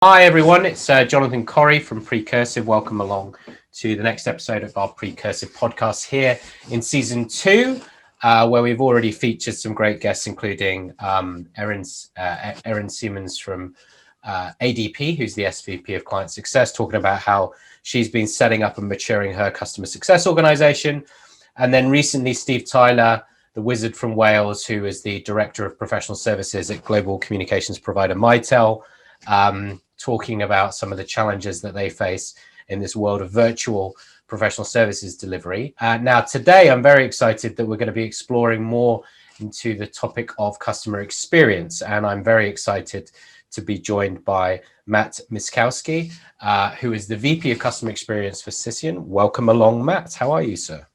Hi everyone, it's Jonathan Corrie from Precursive. Welcome along to the next episode of our Precursive podcast here in season 2, where we've already featured some great guests, including Erin Siemens from ADP, who's the SVP of Client Success, talking about how she's been setting up and maturing her customer success organization. And then recently, Steve Tyler, the wizard from Wales, who is the Director of Professional Services at global communications provider Mitel, talking about some of the challenges that they face in this world of virtual professional services delivery. Now, today, I'm very excited that we're going to be exploring more into the topic of customer experience. And I'm very excited to be joined by Matt Myszkowski, who is the VP of Customer Experience for Cision. Welcome along, Matt. How are you, sir?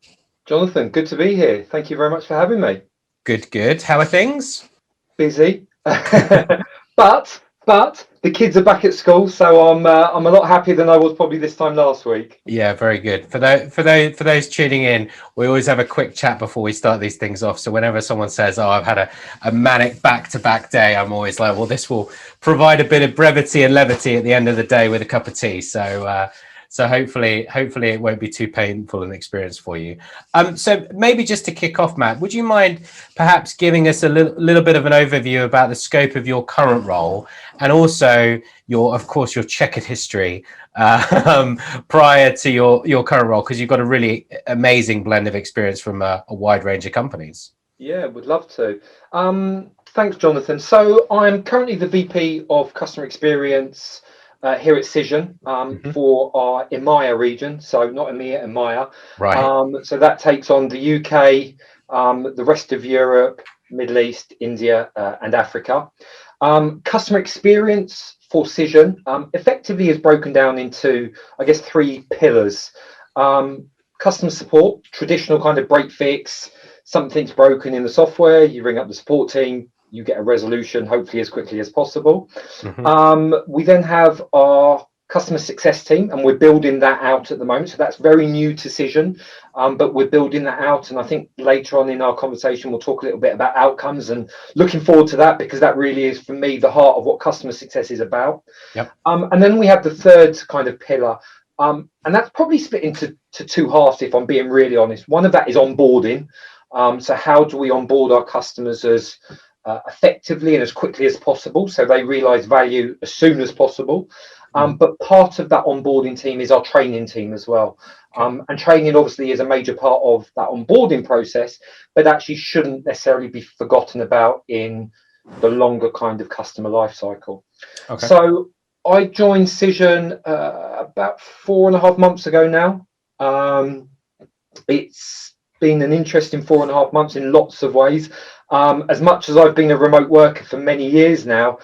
Jonathan, good to be here. Thank you very much for having me. Good, good. How are things? Busy, but the kids are back at school, so I'm a lot happier than I was probably this time last week. Yeah, very good. For those tuning in, we always have a quick chat before we start these things off. So whenever someone says, "Oh, I've had a manic back-to-back day," I'm always like, "Well, this will provide a bit of brevity and levity at the end of the day with a cup of tea." So hopefully it won't be too painful an experience for you. So maybe just to kick off, Matt, would you mind perhaps giving us a little bit of an overview about the scope of your current role and also of course, your checkered history prior to your current role, because you've got a really amazing blend of experience from a wide range of companies. Yeah, would love to. Thanks, Jonathan. So I'm currently the VP of Customer Experience here at Cision for our EMEA region, so not EMEA, EMEA. Right. So that takes on the UK, the rest of Europe, Middle East, India, and Africa. Customer experience for Cision effectively is broken down into, I guess, 3 pillars. Customer support, traditional kind of break fix, something's broken in the software, you ring up the support team, you get a resolution, hopefully as quickly as possible. We then have our customer success team, and we're building that out at the moment. So that's very new to Cision, but we're building that out. And I think later on in our conversation, we'll talk a little bit about outcomes, and looking forward to that, because that really is, for me, the heart of what customer success is about. Yep. And then we have the third kind of pillar. And that's probably split into 2 halves, if I'm being really honest. One of that is onboarding. So how do we onboard our customers as effectively and as quickly as possible, so they realize value as soon as possible. But part of that onboarding team is our training team as well. And training obviously is a major part of that onboarding process, but actually shouldn't necessarily be forgotten about in the longer kind of customer life cycle. Okay. So I joined Cision about 4.5 months ago now. It's been an interesting 4.5 months in lots of ways. As much as I've been a remote worker for many years now,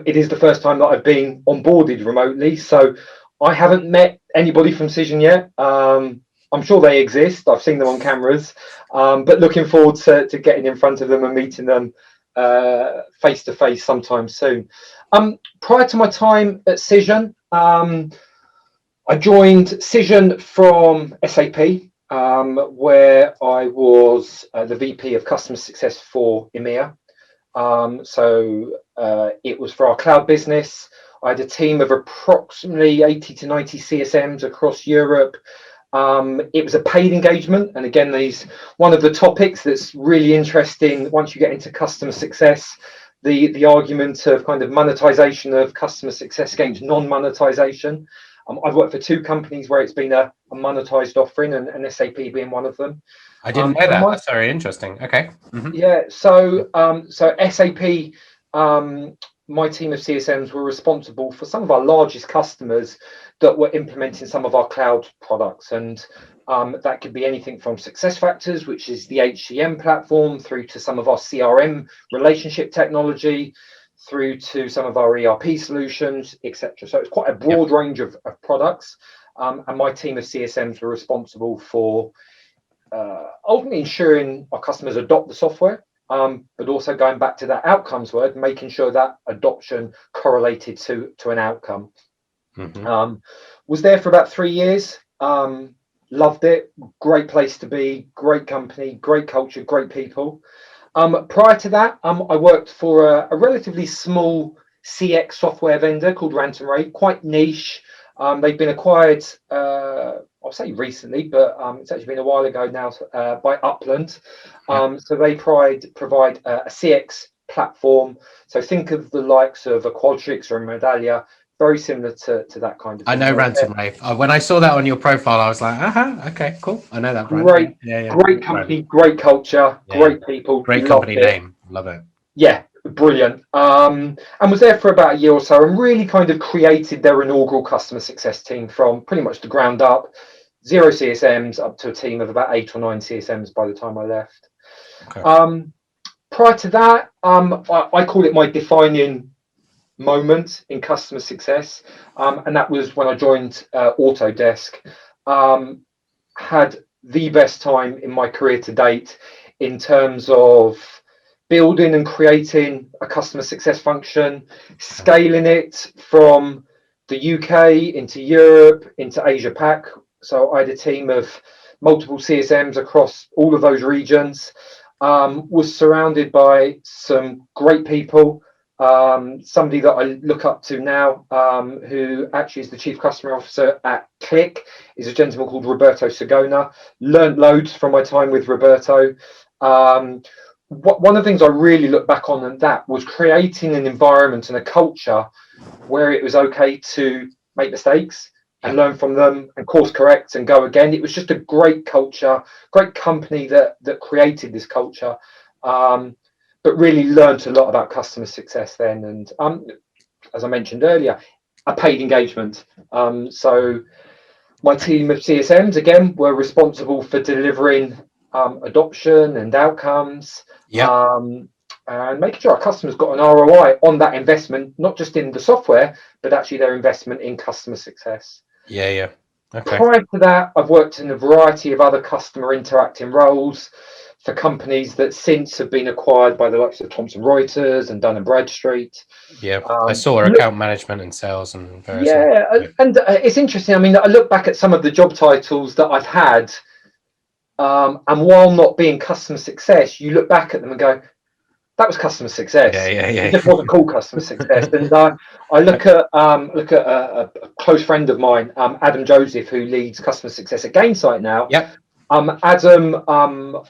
it is the first time that I've been onboarded remotely. So I haven't met anybody from Cision yet. I'm sure they exist. I've seen them on cameras, but looking forward to getting in front of them and meeting them face to face sometime soon. Prior to my time at Cision, I joined Cision from SAP. Where I was the VP of Customer Success for EMEA. So it was for our cloud business. I had a team of approximately 80 to 90 CSMs across Europe. It was a paid engagement. And again, one of the topics that's really interesting once you get into customer success, the argument of kind of monetization of customer success against non-monetization. I've worked for 2 companies where it's been a monetized offering, and SAP being one of them. I didn't know that. That's very interesting. Okay. Yeah. So SAP, my team of CSMs were responsible for some of our largest customers that were implementing some of our cloud products, and that could be anything from SuccessFactors, which is the HCM platform, through to some of our CRM relationship technology, through to some of our ERP solutions, etc. So it's quite a broad range of products. And my team of CSMs were responsible for ultimately ensuring our customers adopt the software, but also going back to that outcomes word, making sure that adoption correlated to an outcome. Was there for about 3 years. Loved it. Great place to be. Great company. Great culture. Great people. Prior to that, I worked for a relatively small CX software vendor called Ransom Ray, quite niche. They've been acquired, I'll say recently, but it's actually been a while ago now, by Upland. So they provide a CX platform. So think of the likes of a Qualtrics or a Medallia, very similar to that kind of thing. I know Ransom Ray. When I saw that on your profile, I was like, okay, cool. I know that brand. Great, Yeah. great company, great culture, great people. Great Loved company it. name. Love it. Yeah, brilliant. And was there for about a year or so and really kind of created their inaugural customer success team from pretty much the ground up, 0 CSMs up to a team of about 8 or 9 CSMs by the time I left. Okay. Prior to that, I call it my defining moment in customer success, and that was when I joined Autodesk. Had the best time in my career to date in terms of building and creating a customer success function, scaling it from the UK into Europe, into Asia Pac. So I had a team of multiple CSMs across all of those regions, was surrounded by some great people. Somebody that I look up to now, who actually is the Chief Customer Officer at Click, is a gentleman called Roberto Sagona. Learned loads from my time with Roberto. One of the things I really look back on and that was creating an environment and a culture where it was okay to make mistakes and learn from them and course correct and go again. It was just a great culture, great company that created this culture, but really learned a lot about customer success then. And as I mentioned earlier, a paid engagement. So my team of CSMs, again, were responsible for delivering adoption and outcomes, and making sure our customers got an ROI on that investment, not just in the software, but actually their investment in customer success. Okay. Prior to that, I've worked in a variety of other customer interacting roles for companies that since have been acquired by the likes of Thomson Reuters and Dun & Bradstreet. I saw account management and sales and various. And it's interesting. I mean, I look back at some of the job titles that I've had, and while not being customer success, you look back at them and go, that was customer success. It just wasn't called customer success. And I look at a close friend of mine, Adam Joseph, who leads customer success at Gainsight now. Adam,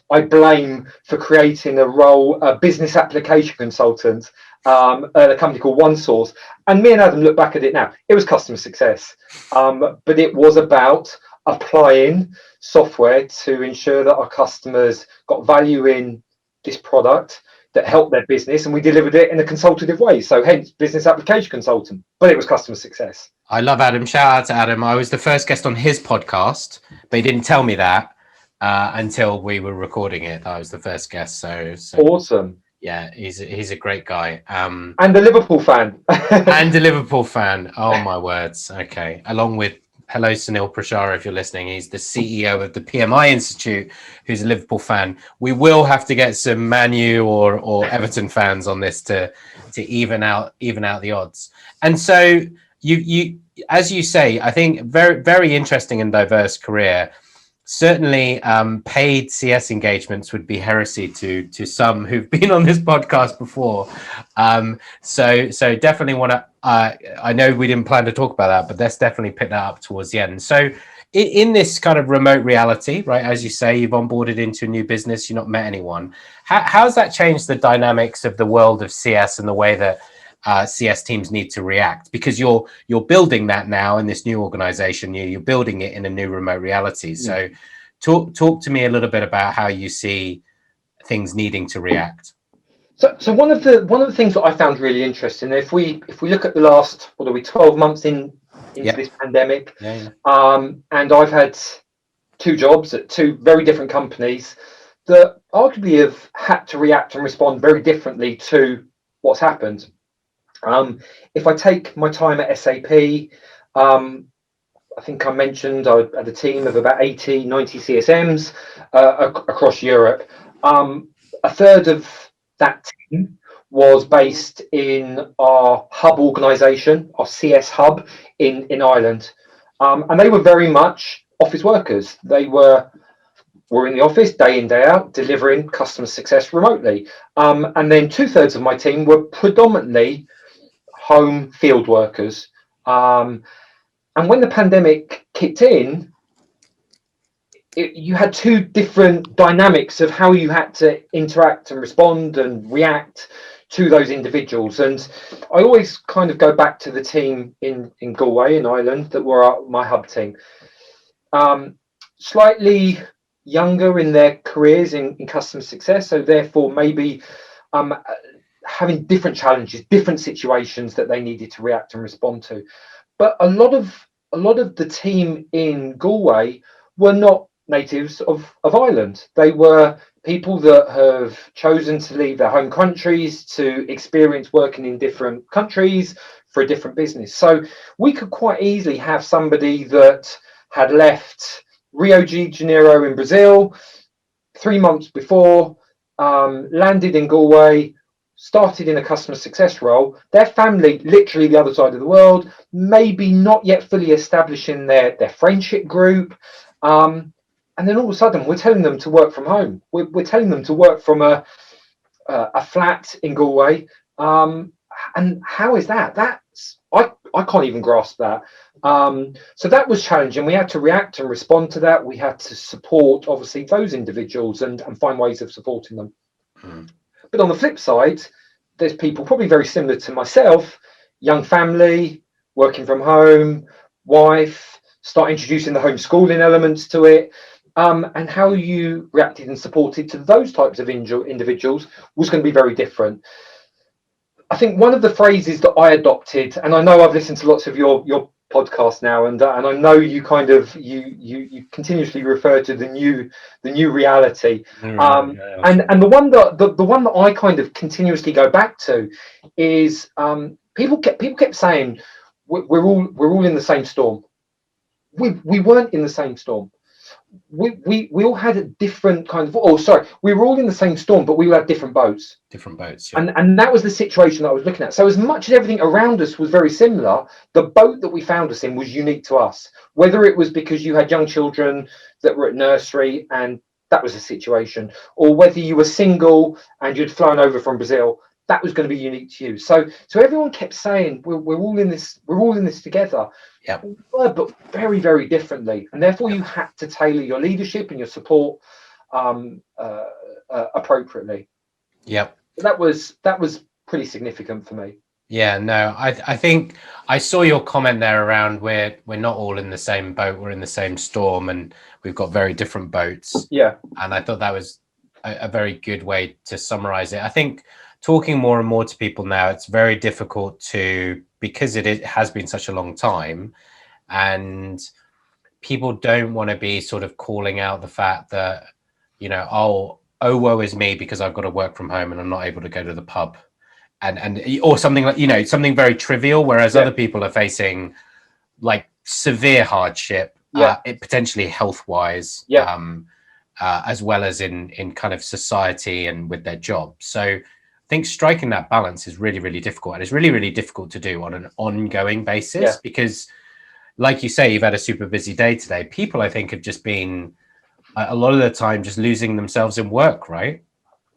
I blame for creating a role, a business application consultant at a company called OneSource. And me and Adam look back at it now. It was customer success, but it was about applying software to ensure that our customers got value in this product that helped their business, and we delivered it in a consultative way. So hence business application consultant, but it was customer success. I love Adam. Shout out to Adam. I was the first guest on his podcast, but he didn't tell me that until we were recording it. I was the first guest. So awesome. Yeah, he's a great guy. And a Liverpool fan. And a Liverpool fan. Oh my words. Okay. Along with hello, Sunil Prashara, if you're listening. He's the CEO of the PMI Institute, who's a Liverpool fan. We will have to get some Man U or Everton fans on this to even out the odds. And so you as you say, I think very, very interesting and diverse career. Certainly, paid CS engagements would be heresy to some who've been on this podcast before. So definitely want to. I know we didn't plan to talk about that, but let's definitely pick that up towards the end. So, in this kind of remote reality, right? As you say, you've onboarded into a new business, you've not met anyone. How's that changed the dynamics of the world of CS and the way that CS teams need to react? Because you're building that now in this new organization. You're building it in a new remote reality. So talk to me a little bit about how you see things needing to react. So one of the things that I found really interesting, if we look at the last 12 months into this pandemic, and I've had 2 jobs at 2 very different companies that arguably have had to react and respond very differently to what's happened. If I take my time at SAP, I think I mentioned I had a team of about 80, 90 CSMs across Europe. A third of that team was based in our hub organisation, our CS hub in Ireland. And they were very much office workers. They were in the office day in, day out, delivering customer success remotely. And then 2/3 of my team were predominantly home field workers. And when the pandemic kicked in, you had two different dynamics of how you had to interact and respond and react to those individuals. And I always kind of go back to the team in Galway in Ireland that were my hub team. Slightly younger in their careers in customer success, so therefore maybe having different challenges, different situations that they needed to react and respond to. But a lot of the team in Galway were not natives of Ireland. They were people that have chosen to leave their home countries to experience working in different countries for a different business. So we could quite easily have somebody that had left Rio de Janeiro in Brazil 3 months before, landed in Galway, started in a customer success role, their family literally the other side of the world, maybe not yet fully establishing their friendship group, and then all of a sudden we're telling them to work from home. We're telling them to work from a flat in Galway, and how is that? That's I can't even grasp that. So that was challenging. We had to react and respond to that. We had to support obviously those individuals and find ways of supporting them. But on the flip side, there's people probably very similar to myself, young family, working from home, wife, start introducing the homeschooling elements to it. And how you reacted and supported to those types of individuals was going to be very different. I think one of the phrases that I adopted, and I know I've listened to lots of your podcasts now, and I know you kind of you continuously refer to the new reality. And the one that I kind of continuously go back to is people kept saying we're all in the same storm. We weren't in the same storm. We all had a different kind of we were all in the same storm, but we all had different boats, yeah. and that was the situation that I was looking at. So as much as everything around us was very similar, the boat that we found us in was unique to us, whether it was because you had young children that were at nursery and that was a situation, or whether you were single and you'd flown over from Brazil, that was going to be unique to you. So everyone kept saying we're all in this together. Yeah. But very, very differently, and therefore you had to tailor your leadership and your support appropriately. Yep. That was pretty significant for me. Yeah, no, I think I saw your comment there around we're not all in the same boat, we're in the same storm, and we've got very different boats. Yeah. And I thought that was a very good way to summarize it. I think talking more and more to people now, it's very difficult because it has been such a long time, and people don't want to be sort of calling out the fact that, oh woe is me because I've got to work from home and I'm not able to go to the pub, and or something like, something very trivial, whereas other people are facing like severe hardship, it potentially health wise, as well as in kind of society and with their job. So I think striking that balance is really, really difficult, and it's really, really difficult to do on an ongoing basis, because like you say, you've had a super busy day today. People, I think, have just been a lot of the time just losing themselves in work, right?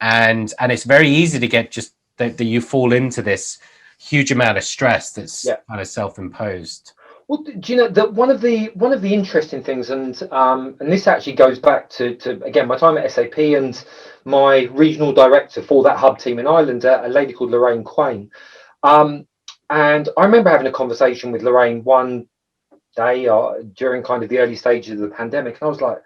And it's very easy to get just that you fall into this huge amount of stress that's kind of self-imposed. Well, do you know that one of the interesting things, and this actually goes back to again my time at SAP and my regional director for that hub team in Ireland, a lady called Lorraine Quain. And I remember having a conversation with Lorraine one day during kind of the early stages of the pandemic, and I was like,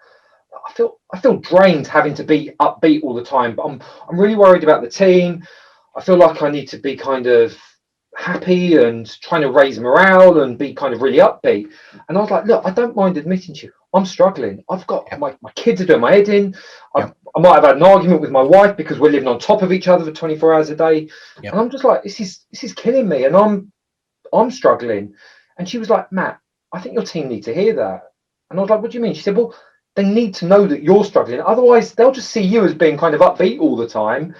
I feel drained having to be upbeat all the time, but I'm really worried about the team. I feel like I need to be kind of happy and trying to raise morale and be kind of really upbeat. And I was like, look, I don't mind admitting to you, I'm struggling. I've got my kids are doing my head in. I might have had an argument with my wife because we're living on top of each other for 24 hours a day. And I'm just like, this is killing me, and I'm struggling. And she was like, Matt, I think your team need to hear that. And I was like, what do you mean? She said, well, they need to know that you're struggling. Otherwise, they'll just see you as being kind of upbeat all the time.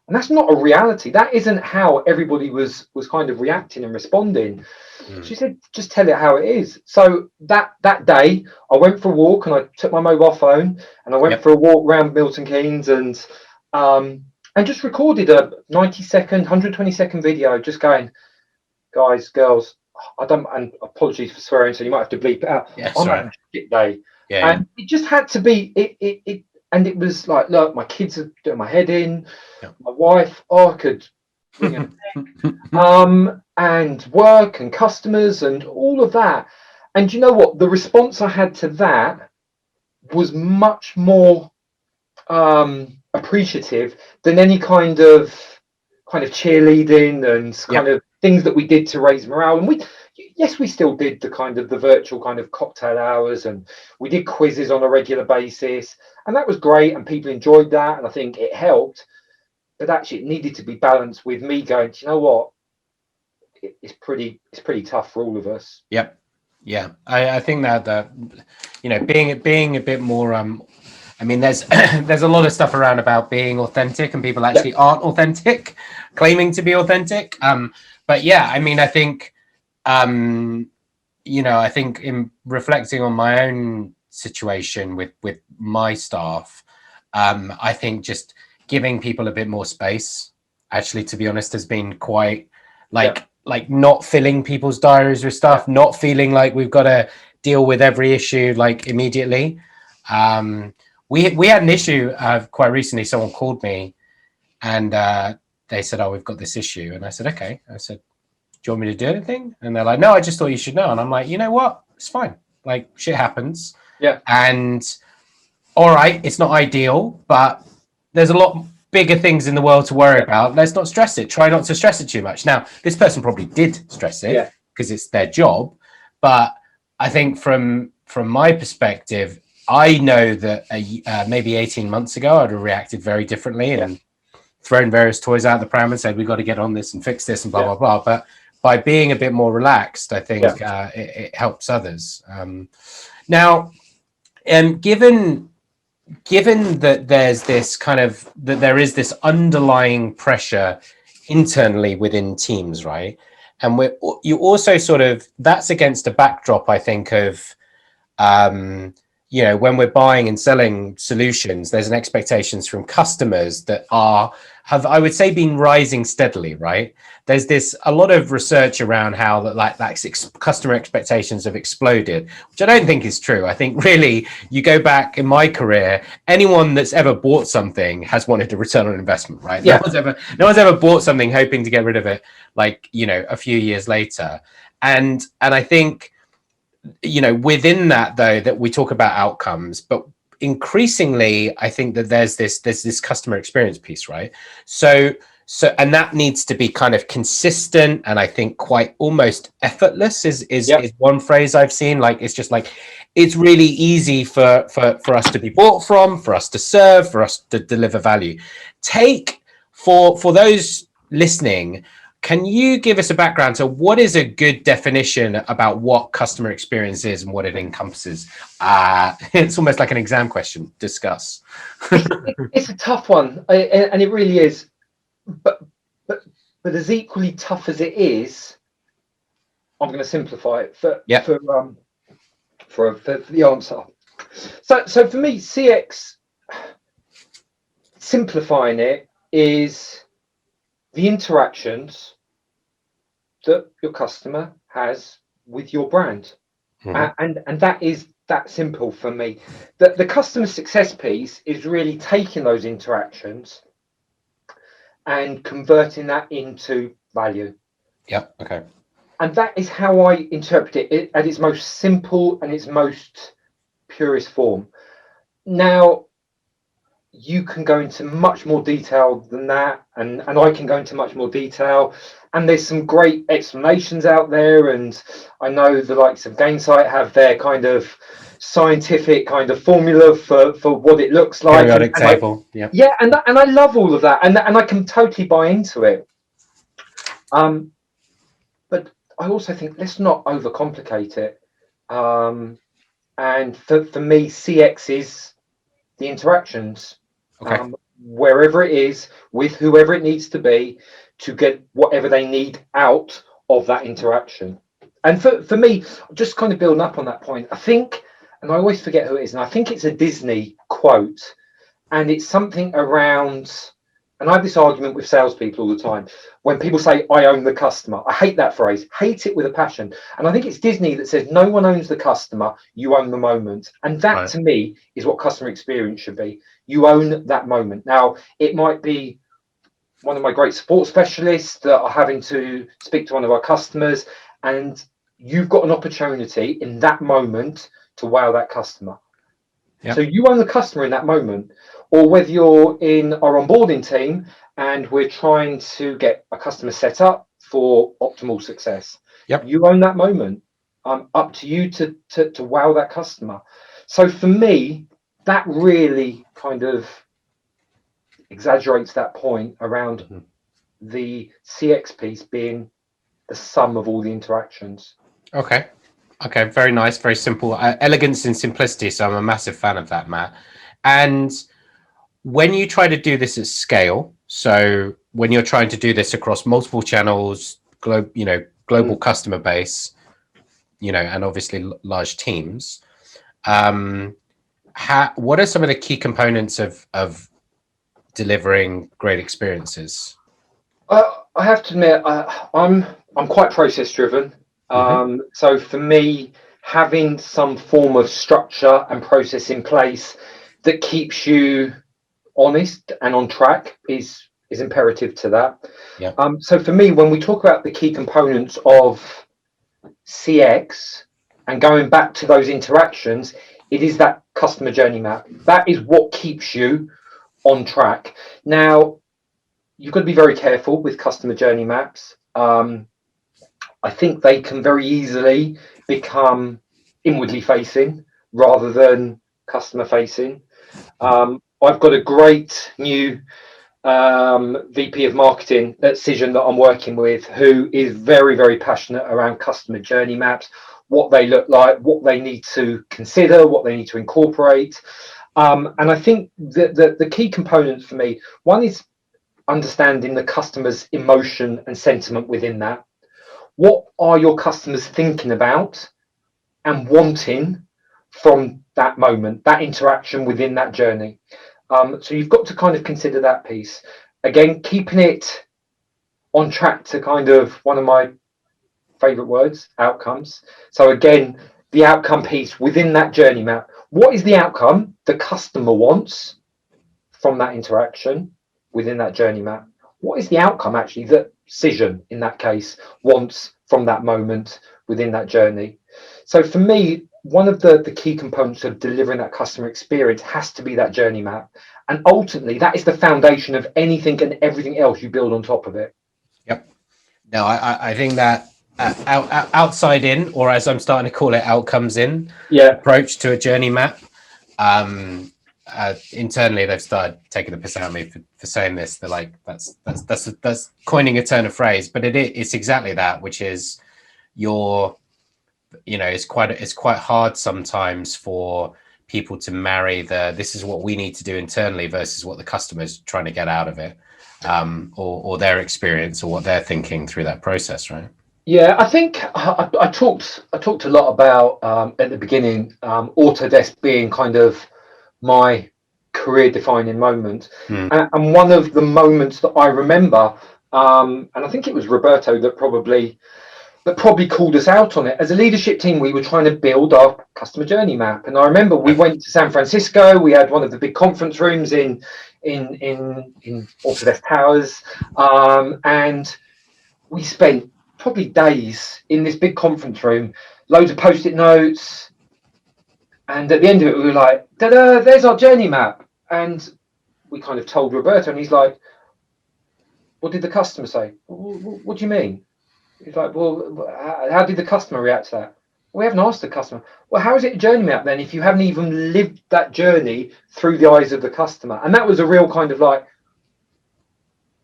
And that's not a reality. That isn't how everybody was kind of reacting and responding. She said, just tell it how it is. So that day, I went for a walk and I took my mobile phone and I went for a walk around Milton Keynes and just recorded a 90-second, 120-second video just going, guys, girls, I don't, and apologies for swearing, so you might have to bleep it out. Yeah, I'm sorry. having a shit day. Yeah, And it just had to be, and it was like, look, my kids are doing my head in, yeah. my wife, I could ring a and work and customers and all of that. And you know what? The response I had to that was much more appreciative than any kind of cheerleading and kind of things that we did to raise morale. And we still did the kind of the virtual kind of cocktail hours, and we did quizzes on a regular basis, and that was great, and people enjoyed that, and I think it helped. But actually, it needed to be balanced with me going, do you know what? It's pretty tough for all of us. Yep. Yeah. I think that you know, being a bit more I mean, there's there's a lot of stuff around about being authentic, and people actually aren't authentic, claiming to be authentic. But yeah, I mean, I think you know, I think in reflecting on my own situation with my staff, I think just giving people a bit more space, actually, to be honest, has been quite like not filling people's diaries with stuff, not feeling like we've got to deal with every issue like immediately. We had an issue quite recently. Someone called me and they said, "Oh, we've got this issue," and I said, "Okay." I said, "Do you want me to do anything?" And they're like, "No, I just thought you should know." And I'm like, you know what? It's fine. Like, shit happens. Yeah. And all right, it's not ideal, but there's a lot bigger things in the world to worry about. Let's not stress it. Try not to stress it too much. Now, this person probably did stress it because it's their job. But I think from my perspective, I know that maybe 18 months ago, I'd have reacted very differently and thrown various toys out the pram and said, we've got to get on this and fix this and blah, blah, blah. But by being a bit more relaxed, I think it helps others. Now, given that there's this kind of, that there is this underlying pressure internally within teams, right? And you also sort of, that's against a backdrop, I think, of, you know, when we're buying and selling solutions, there's an expectations from customers that have, I would say, been rising steadily, right? There's a lot of research around how that customer expectations have exploded, which I don't think is true. I think really, you go back in my career, anyone that's ever bought something has wanted a return on investment, right? No one's ever bought something hoping to get rid of it, like, you know, a few years later. And I think, you know, within that, though, that we talk about outcomes, but increasingly, I think that there's this customer experience piece, right? So, and that needs to be kind of consistent, and I think quite almost effortless is one phrase I've seen. Like, it's just like, it's really easy for us to be bought from, for us to serve, for us to deliver value. For those listening, can you give us a background to what is a good definition about what customer experience is and what it encompasses? It's almost like an exam question. Discuss. It's a tough one, and it really is. But as equally tough as it is, I'm going to simplify it for the answer. So for me, CX, simplifying it, is the interactions that your customer has with your brand. And that is that simple for me. The customer success piece is really taking those interactions and converting that into value. Okay. And that is how I interpret it at its most simple and its most purest form. Now, you can go into much more detail than that, and I can go into much more detail, and there's some great explanations out there, and I know the likes of Gainsight have their kind of scientific kind of formula for what it looks like, periodic table. And I love all of that, and I can totally buy into it. But I also think, let's not overcomplicate it. And for me, CX is the interactions. Wherever it is, with whoever it needs to be, to get whatever they need out of that interaction. And for me, just kind of building up on that point, I think, and I always forget who it is, and I think it's a Disney quote, and it's something around and I have this argument with salespeople all the time. When people say, I own the customer, I hate that phrase, hate it with a passion. And I think it's Disney that says, no one owns the customer, you own the moment. And that to me is what customer experience should be. You own that moment. Now, it might be one of my great support specialists that are having to speak to one of our customers, and you've got an opportunity in that moment to wow that customer. Yep. So you own the customer in that moment. Or whether you're in our onboarding team and we're trying to get a customer set up for optimal success. Yep. You own that moment. Up to you to wow that customer. So for me, that really kind of exaggerates that point around the CX piece being the sum of all the interactions. Okay, very nice, very simple. Elegance and simplicity, so I'm a massive fan of that, Matt. And when you try to do this at scale, so when you're trying to do this across multiple channels, global customer base, and obviously large teams, what are some of the key components of delivering great experiences? I have to admit, I'm quite process driven. So for me, having some form of structure and process in place that keeps you honest and on track is imperative to that. Yeah. So for me, when we talk about the key components of CX and going back to those interactions, it is that customer journey map. That is what keeps you on track. Now, you've got to be very careful with customer journey maps. I think they can very easily become inwardly facing rather than customer facing. I've got a great new VP of marketing at Cision that I'm working with, who is very, very passionate around customer journey maps, what they look like, what they need to consider, what they need to incorporate. And I think the key components for me, one is understanding the customer's emotion and sentiment within that. What are your customers thinking about and wanting from that moment, that interaction within that journey? So you've got to kind of consider that piece. Again, keeping it on track to kind of one of my favorite words, outcomes. So again, the outcome piece within that journey map. What is the outcome the customer wants from that interaction within that journey map? What is the outcome actually that Cision in that case wants from that moment within that journey? So for me, one of the key components of delivering that customer experience has to be that journey map. And ultimately, that is the foundation of anything and everything else you build on top of it. Yep. No, I think that outside in, or as I'm starting to call it, outcomes in approach to a journey map. Internally, they've started taking the piss out of me for saying this. They're like, that's coining a turn of phrase, but it's exactly that, which is it's quite hard sometimes for people to marry this is what we need to do internally versus what the customer's trying to get out of it, or their experience or what they're thinking through that process, right? Yeah, I think I talked a lot about at the beginning, Autodesk being kind of my career defining moment. And one of the moments that I remember, and I think it was Roberto that probably called us out on it. As a leadership team, we were trying to build our customer journey map. And I remember we went to San Francisco, we had one of the big conference rooms in Autodesk Towers, and we spent probably days in this big conference room, loads of post-it notes, and at the end of it we were like, ta-da, there's our journey map. And we kind of told Roberto, and he's like, what did the customer say? What do you mean? He's like, well, how did the customer react to that? We haven't asked the customer. Well, how is it a journey map then if you haven't even lived that journey through the eyes of the customer? And that was a real kind of like,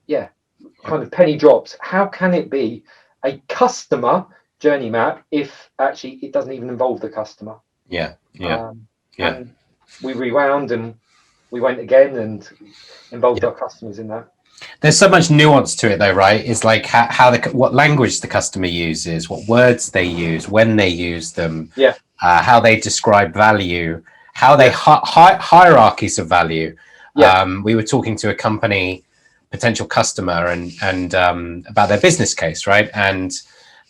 kind of penny drops. How can it be a customer journey map if actually it doesn't even involve the customer? And we rewound and we went again and involved our customers in that. There's so much nuance to it though, right? It's like what language the customer uses, what words they use, when they use them, how they describe value, how they hierarchies of value. We were talking to a company potential customer and about their business case, right? And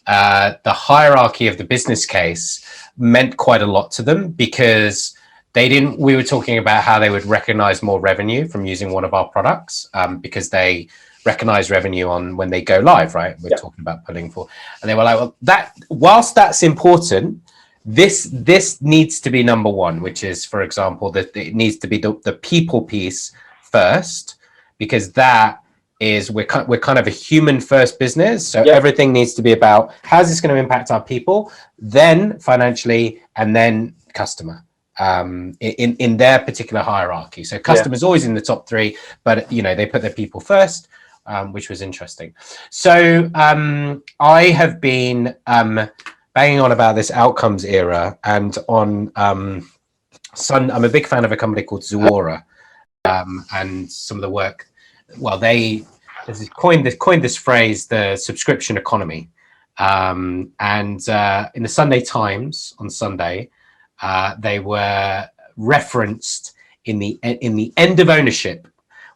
the hierarchy of the business case meant quite a lot to them, because we were talking about how they would recognize more revenue from using one of our products, because they recognize revenue on when they go live, right? We're talking about pulling for, and they were like, well, that whilst that's important, this needs to be number one, which is, for example, that it needs to be the people piece first, because that is, we're kind of a human first business. So everything needs to be about how's this going to impact our people, then financially, and then customer, in their particular hierarchy. So customers always in the top three, but they put their people first, which was interesting. So I have been banging on about this outcomes era, and on I'm a big fan of a company called Zuora, and some of the work. Well, they coined this phrase, the subscription economy, and in the Sunday Times on Sunday, they were referenced in the end of ownership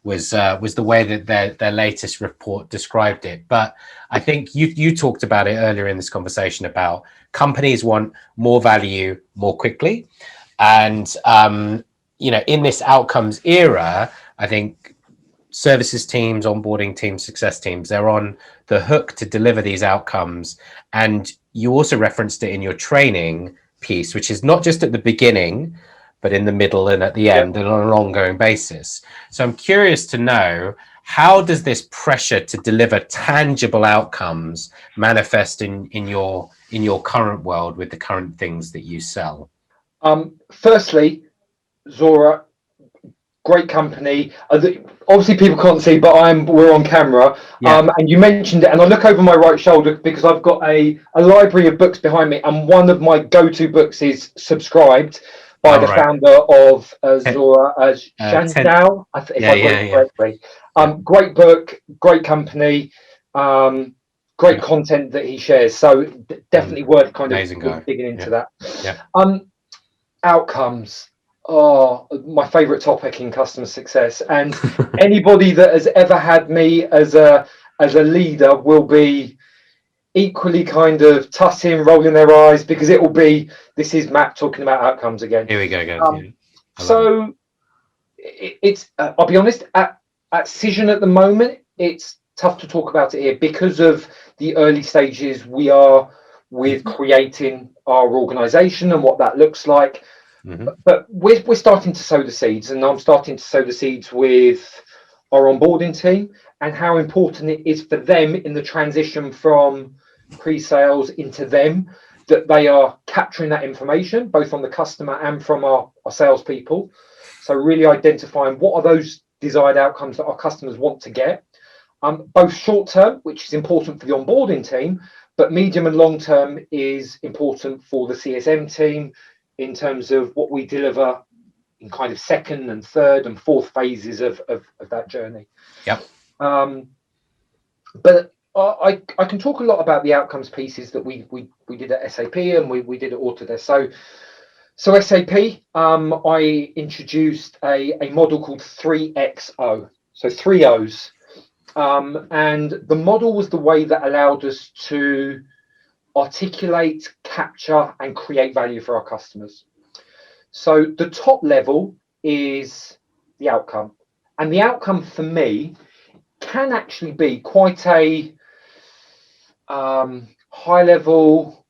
was the way that their latest report described it. But I think you talked about it earlier in this conversation about companies want more value more quickly, and in this outcomes era, I think services teams, onboarding teams, success teams, they're on the hook to deliver these outcomes. And you also referenced it in your training piece, which is not just at the beginning, but in the middle and at the end, and on an ongoing basis. So I'm curious to know, how does this pressure to deliver tangible outcomes manifest in your current world with the current things that you sell? Firstly, Zora, great company. Obviously people can't see, but we're on camera. And you mentioned it, and I look over my right shoulder because I've got a library of books behind me, and one of my go-to books is Subscribed by the founder of Zora, Chantal, if I got it correctly. Great book, great company, great content that he shares. So definitely worth kind of digging into that. Outcomes. Oh, my favorite topic in customer success, and anybody that has ever had me as a leader will be equally kind of tutting, rolling their eyes, because it will be, this is Matt talking about outcomes again. Here we go again. So it's I'll be honest, at Cision at the moment, it's tough to talk about it here because of the early stages we are with creating our organization and what that looks like. But we're starting to sow the seeds, and I'm starting to sow the seeds with our onboarding team, and how important it is for them in the transition from pre-sales into them, that they are capturing that information both from the customer and from our salespeople. So really identifying what are those desired outcomes that our customers want to get, both short term, which is important for the onboarding team, but medium and long term is important for the CSM team, in terms of what we deliver in kind of second and third and fourth phases of that journey. But I can talk a lot about the outcomes pieces that we did at SAP, and we did at Autodesk. So SAP, I introduced a model called 3XO, so 3 O's. And the model was the way that allowed us to articulate, capture, and create value for our customers. So the top level is the outcome, and the outcome for me can actually be quite a high level,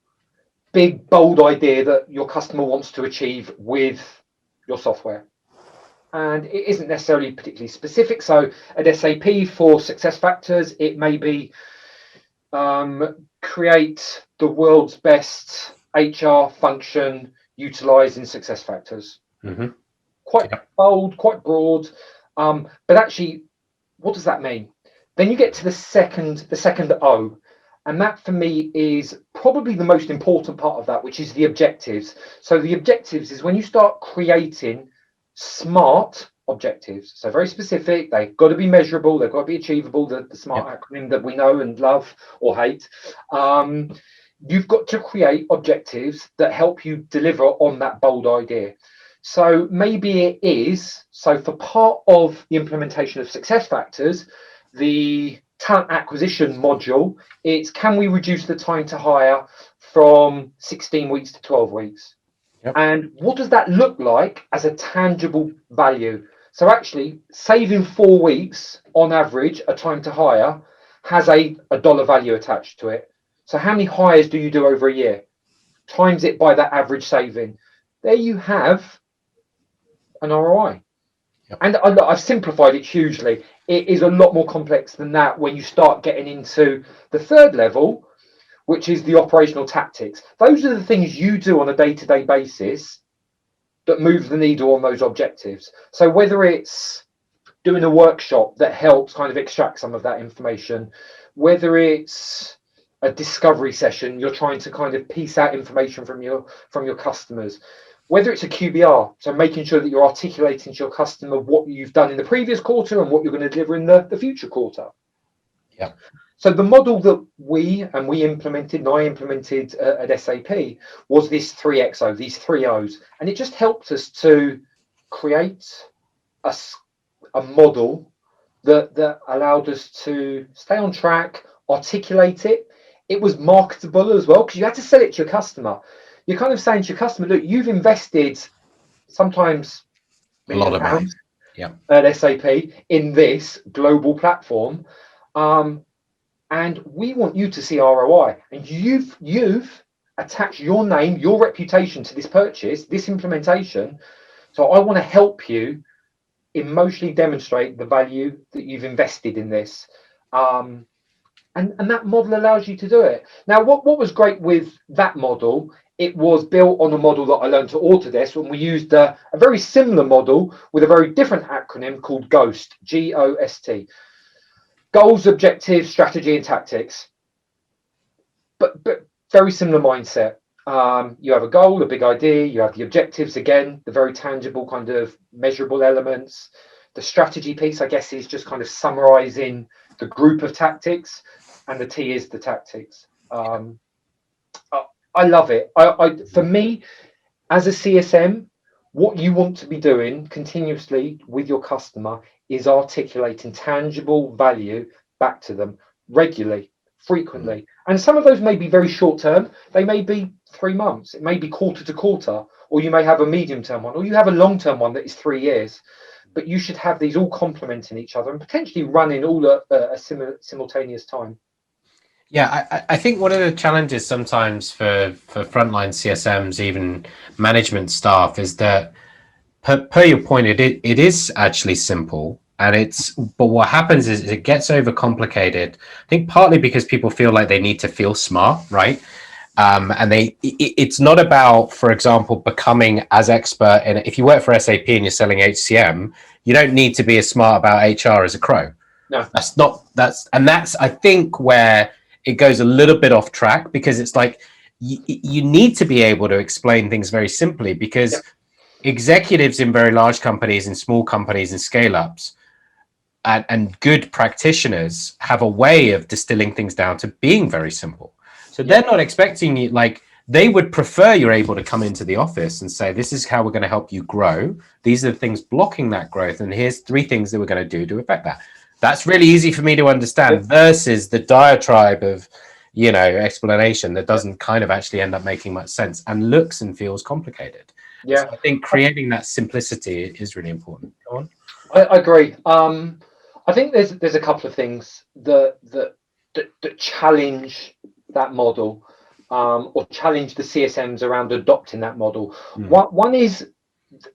big, bold idea that your customer wants to achieve with your software, and it isn't necessarily particularly specific. So at SAP, for SuccessFactors, it may be create the world's best HR function utilizing SuccessFactors. Quite bold, quite broad, but actually, what does that mean? Then you get to the second O, and that for me is probably the most important part of that, which is the objectives. So the objectives is when you start creating SMART objectives, so very specific, they've got to be measurable, they've got to be achievable, the SMART acronym that we know and love or hate. You've got to create objectives that help you deliver on that bold idea. So maybe it is, so for part of the implementation of SuccessFactors, the talent acquisition module, it's can we reduce the time to hire from 16 weeks to 12 weeks? Yep. And what does that look like as a tangible value? So actually saving 4 weeks on average, a time to hire, has a dollar value attached to it. So how many hires do you do over a year? Times it by that average saving. There you have an ROI. Yep. And I've simplified it hugely. It is a lot more complex than that when you start getting into the third level, which is the operational tactics. Those are the things you do on a day-to-day basis that move the needle on those objectives. So whether it's doing a workshop that helps kind of extract some of that information, whether it's a discovery session, you're trying to kind of piece out information from your customers, whether it's a QBR, so making sure that you're articulating to your customer what you've done in the previous quarter and what you're going to deliver in the future quarter. Yeah. So the model that we implemented, and I implemented at SAP, was this 3XO, these 3 O's. And it just helped us to create a model that allowed us to stay on track, articulate it. It was marketable as well, because you had to sell it to your customer. You're kind of saying to your customer, look, you've invested sometimes A lot of money. pounds Yeah. at SAP in this global platform. And we want you to see ROI. And you've attached your name, your reputation to this purchase, this implementation. So I want to help you emotionally demonstrate the value that you've invested in this. And that model allows you to do it. Now, what was great with that model, it was built on a model that I learned at Autodesk when we used a very similar model with a very different acronym called GHOST, GOST. Goals, objectives, strategy, and tactics. But very similar mindset. You have a goal, a big idea, you have the objectives, again, the very tangible kind of measurable elements. The strategy piece, I guess, is just kind of summarizing the group of tactics, and the T is the tactics. I love it. For me, as a CSM, what you want to be doing continuously with your customer is articulating tangible value back to them regularly, frequently. And some of those may be very short term. They may be 3 months. It may be quarter to quarter, or you may have a medium term one, or you have a long term one that is 3 years. But you should have these all complementing each other and potentially running all at a simultaneous time. Yeah, I think one of the challenges sometimes for frontline CSMs, even management staff, is that per your point, it is actually simple, but what happens is it gets overcomplicated. I think partly because people feel like they need to feel smart, right? And it's not about, for example, becoming as expert in, if you work for SAP and you're selling HCM, you don't need to be as smart about HR as a crow. No, that's I think where it goes a little bit off track, because it's like you need to be able to explain things very simply, because executives in very large companies and small companies and scale-ups and good practitioners have a way of distilling things down to being very simple. So they're not expecting you, like, they would prefer you're able to come into the office and say, this is how we're going to help you grow. These are the things blocking that growth. And here's 3 things that we're going to do to affect that. That's really easy for me to understand versus the diatribe of, explanation that doesn't kind of actually end up making much sense and looks and feels complicated. Yeah. So I think creating that simplicity is really important. Go on. I agree. I think there's a couple of things that challenge that model, or challenge the CSMs around adopting that model. One is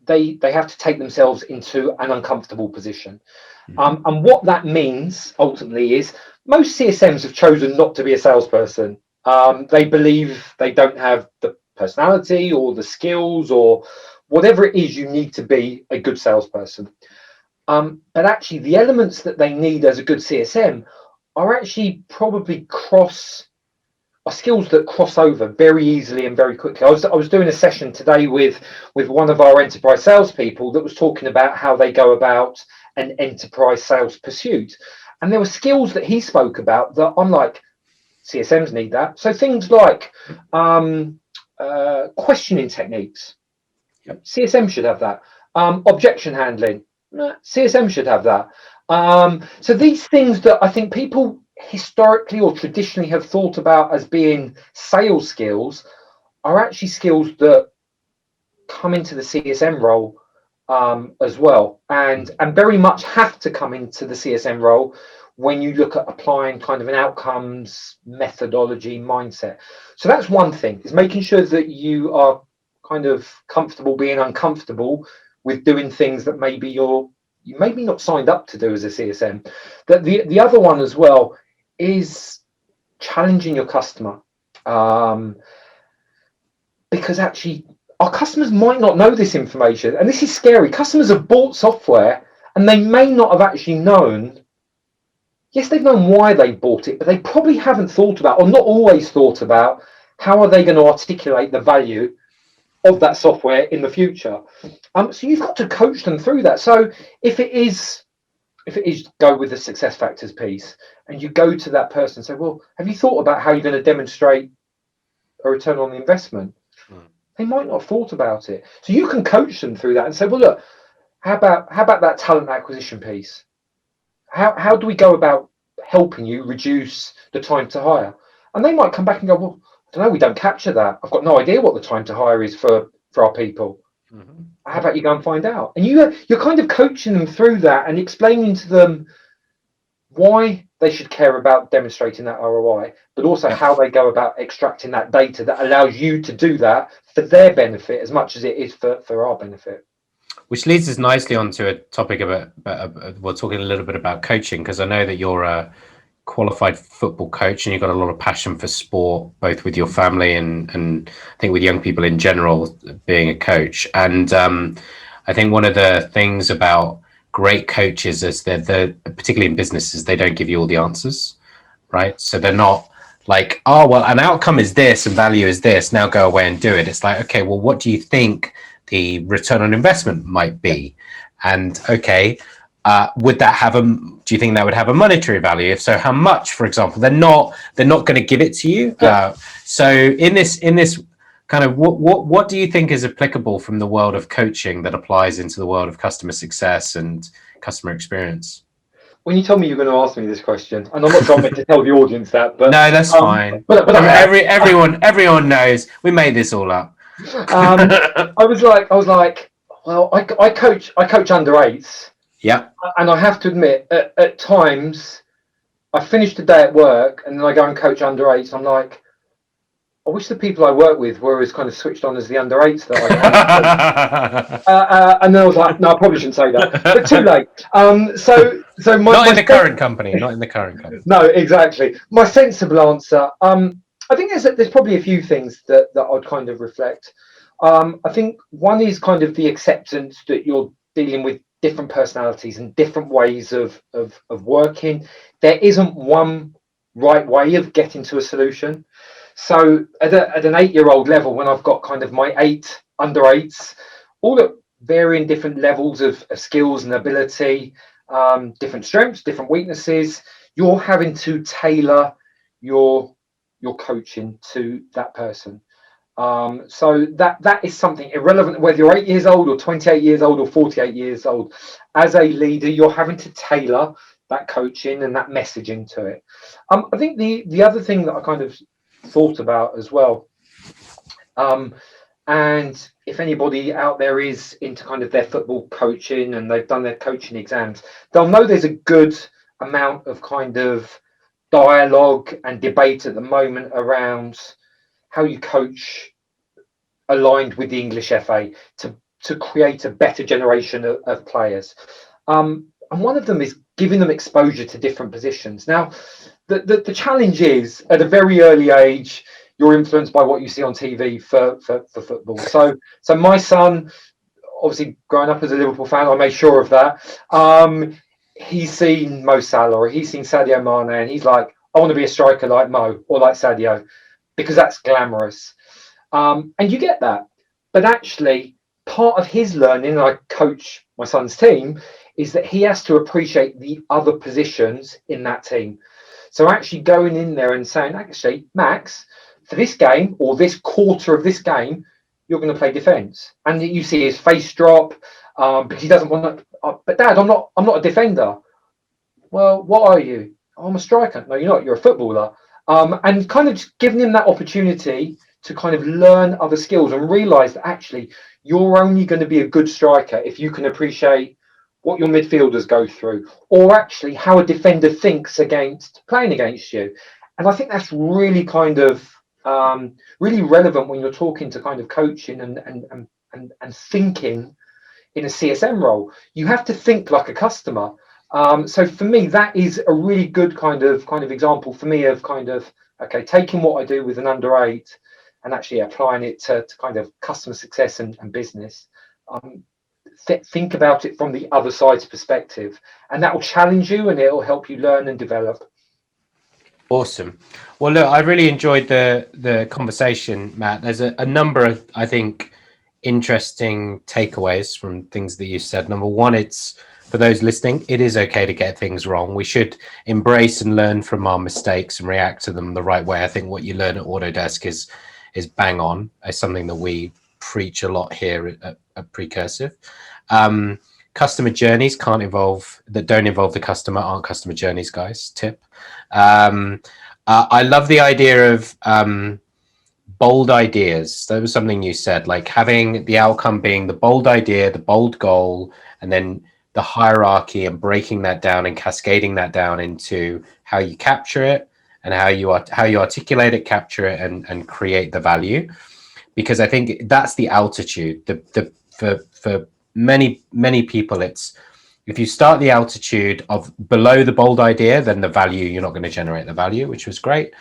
they have to take themselves into an uncomfortable position. And what that means ultimately is most CSMs have chosen not to be a salesperson. They believe they don't have the personality or the skills or whatever it is you need to be a good salesperson. But actually the elements that they need as a good CSM are actually probably skills that cross over very easily and very quickly. I was doing a session today with one of our enterprise salespeople that was talking about how they go about an enterprise sales pursuit. And there were skills that he spoke about that I'm like, CSMs need that. So things like questioning techniques. CSM should have that. Objection handling. CSM should have that. So these things that I think people historically or traditionally have thought about as being sales skills are actually skills that come into the CSM role as well, and very much have to come into the CSM role when you look at applying kind of an outcomes methodology mindset. So that's one thing, is making sure that you are kind of comfortable being uncomfortable with doing things that maybe you maybe not signed up to do as a CSM. That the other one as well is challenging your customer, because actually our customers might not know this information, and this is scary. Customers have bought software and they may not have actually known. Yes, they've known why they bought it, but they probably haven't thought about, or not always thought about, how are they going to articulate the value of that software in the future. So you've got to coach them through that. So if it is go with the success factors piece, and you go to that person and say, well, have you thought about how you're going to demonstrate a return on the investment? They might not have thought about it. So you can coach them through that and say, well, look, how about that talent acquisition piece? How do we go about helping you reduce the time to hire? And they might come back and go, well, I don't know, we don't capture that. I've got no idea what the time to hire is for our people. Mm-hmm. How about you go and find out? And you're kind of coaching them through that and explaining to them why they should care about demonstrating that ROI, but also how they go about extracting that data that allows you to do that for their benefit as much as it is for our benefit. Which leads us nicely onto a topic about we're talking a little bit about coaching, because I know that you're a qualified football coach and you've got a lot of passion for sport, both with your family and I think with young people in general, being a coach. And I think one of the things about great coaches is that particularly in businesses, they don't give you all the answers, right? So they're not like, oh, well, an outcome is this and value is this, now go away and do it. It's like, okay, well, what do you think the return on investment might be? And okay, would that have do you think that would have a monetary value? If so, how much? For example, they're not going to give it to you. Yeah. So in this kind of what do you think is applicable from the world of coaching that applies into the world of customer success and customer experience? When you told me you were going to ask me this question, and I'm not sure I'm meant to tell the audience that, but no, that's fine. But everyone knows we made this all up. I was like, well, I coach under eights. Yeah. And I have to admit, at times, I finish the day at work and then I go and coach under eights. I'm like, I wish the people I work with were as kind of switched on as the under eights that I and then I was like, no, I probably shouldn't say that, but too late. So not in the current company. No, exactly. My sensible answer. I think there's probably a few things that I'd kind of reflect. I think one is kind of the acceptance that you're dealing with different personalities and different ways of working. There isn't one right way of getting to a solution. So at an 8-year-old level, when I've got kind of my 8 under 8s, all at varying different levels of skills and ability, different strengths, different weaknesses, you're having to tailor your coaching to that person. So that is something irrelevant whether you're 8 years old or 28 years old or 48 years old. As a leader, you're having to tailor that coaching and that messaging to it. I think the other thing that I kind of thought about as well, and if anybody out there is into kind of their football coaching and they've done their coaching exams, they'll know there's a good amount of kind of dialogue and debate at the moment around how you coach aligned with the English FA to create a better generation of players. And one of them is giving them exposure to different positions. Now, the challenge is at a very early age, you're influenced by what you see on TV for football. So my son, obviously growing up as a Liverpool fan, I made sure of that. He's seen Mo Salah or he's seen Sadio Mane, and he's like, I want to be a striker like Mo or like Sadio, because that's glamorous. And you get that. But actually, part of his learning, and I coach my son's team, is that he has to appreciate the other positions in that team. So actually going in there and saying, actually, Max, for this game or this quarter of this game, you're going to play defence. And you see his face drop because he doesn't want to. But Dad, I'm not a defender. Well, what are you? "Oh, I'm a striker." "No, you're not. You're a footballer." And kind of just giving him that opportunity to kind of learn other skills and realize that actually you're only going to be a good striker if you can appreciate what your midfielders go through, or actually how a defender thinks against playing against you. And I think that's really kind of really relevant when you're talking to kind of coaching and thinking in a CSM role. You have to think like a customer. So for me, that is a really good kind of example for me of kind of, okay, taking what I do with an under 8 and actually applying it to kind of customer success and business. Think about it from the other side's perspective, and that will challenge you and it will help you learn and develop. Awesome. Well, look, I really enjoyed the conversation, Matt. There's a number of, I think, interesting takeaways from things that you said. Number one, it's for those listening, it is okay to get things wrong. We should embrace and learn from our mistakes and react to them the right way. I think what you learn at Autodesk is bang on. It's something that we preach a lot here at Precursive. Customer journeys don't involve the customer aren't customer journeys, guys. Tip. I love the idea of bold ideas. That was something you said, like having the outcome being the bold idea, the bold goal, and then the hierarchy and breaking that down and cascading that down into how you capture it and how you articulate it, capture it, and create the value. Because I think that's the altitude. For many people, it's if you start the altitude of below the bold idea, then the value, you're not going to generate the value, which was great.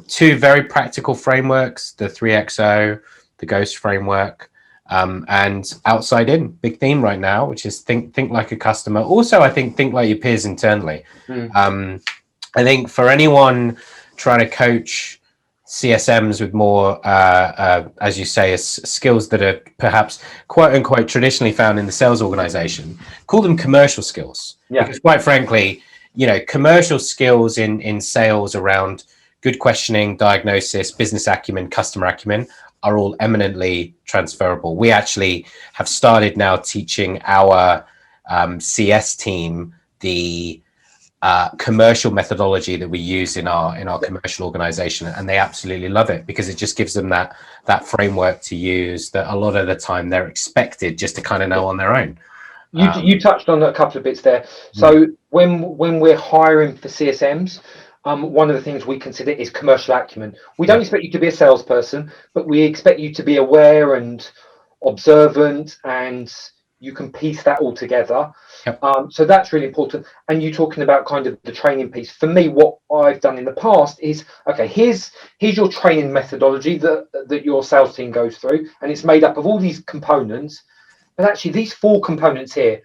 Two very practical frameworks, the 3XO, the Ghost framework, and outside in, big theme right now, which is think like a customer. Also, I think like your peers internally. I think for anyone trying to coach CSMs with more, as you say, skills that are perhaps quote unquote traditionally found in the sales organization, call them commercial skills. Yeah. Because quite frankly, commercial skills in sales around good questioning, diagnosis, business acumen, customer acumen are all eminently transferable. We actually have started now teaching our CS team the commercial methodology that we use in our commercial organization, and they absolutely love it because it just gives them that framework to use that a lot of the time they're expected just to kind of know on their own. You touched on a couple of bits there. So when we're hiring for CSMs, one of the things we consider is commercial acumen. We don't expect you to be a salesperson, but we expect you to be aware and observant, and you can piece that all together. Yep. So that's really important. And you talking about kind of the training piece. For me, what I've done in the past is, okay, here's your training methodology that your sales team goes through, and it's made up of all these components. But actually, these 4 components here,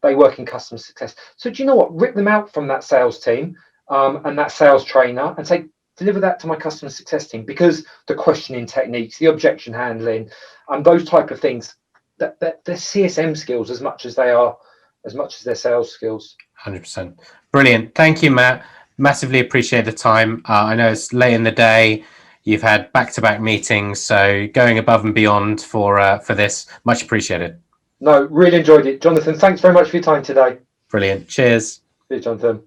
they work in customer success. So do you know what? Rip them out from that sales team and that sales trainer and say, deliver that to my customer success team, because the questioning techniques, the objection handling, and those type of things, that they're CSM skills as much as their sales skills. 100%. Brilliant. Thank you, Matt. Massively appreciate the time. I know it's late in the day. You've had back-to-back meetings, so going above and beyond for this, much appreciated. No, really enjoyed it. Jonathan, thanks very much for your time today. Brilliant. Cheers. Cheers, Jonathan.